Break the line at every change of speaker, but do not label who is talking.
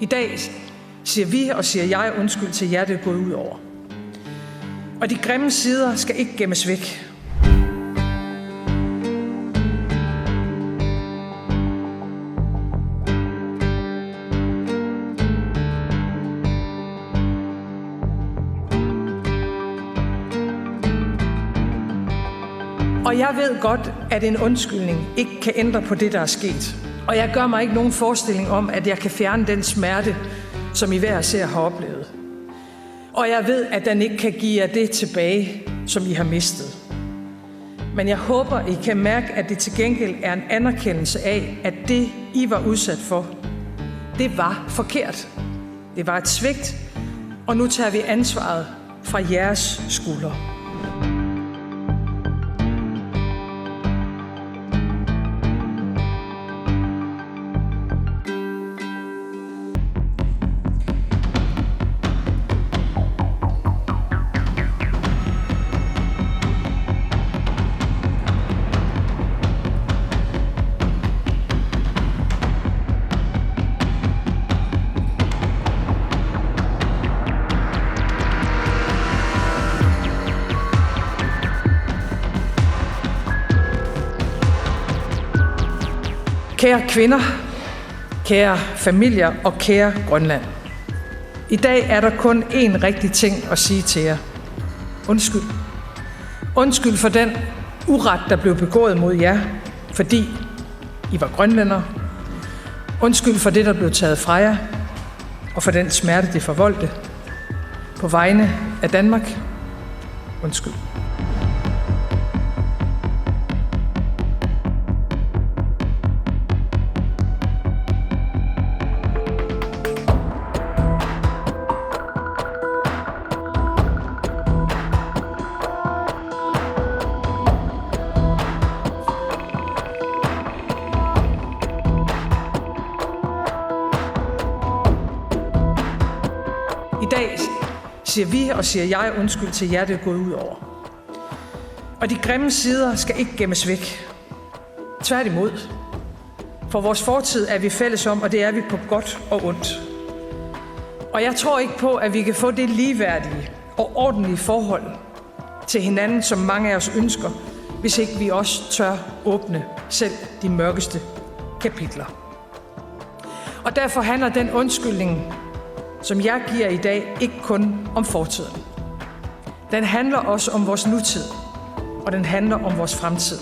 I dag siger vi og siger jeg undskyld til jer, det er gået ud over. Og de grimme sider skal ikke gemmes væk. Og jeg ved godt, at en undskyldning ikke kan ændre på det, der er sket. Og jeg gør mig ikke nogen forestilling om, at jeg kan fjerne den smerte, som I hver især har oplevet. Og jeg ved, at den ikke kan give jer det tilbage, som I har mistet. Men jeg håber, I kan mærke, at det til gengæld er en anerkendelse af, at det, I var udsat for, det var forkert. Det var et svigt, og nu tager vi ansvaret fra jeres skuldre. Kære kvinder, kære familier og kære Grønland. I dag er der kun én rigtig ting at sige til jer. Undskyld. Undskyld for den uret, der blev begået mod jer, fordi I var grønlændere. Undskyld for det, der blev taget fra jer, og for den smerte, det forvoldte. På vegne af Danmark. Undskyld. I dag siger vi og siger jeg undskyld til jer, det er gået ud over. Og de grimme sider skal ikke gemmes væk. Tværtimod. For vores fortid er vi fælles om, og det er vi på godt og ondt. Og jeg tror ikke på, at vi kan få det ligeværdige og ordentlige forhold til hinanden, som mange af os ønsker, hvis ikke vi også tør åbne selv de mørkeste kapitler. Og derfor handler den undskyldning, som jeg giver i dag, ikke kun om fortiden. Den handler også om vores nutid, og den handler om vores fremtid.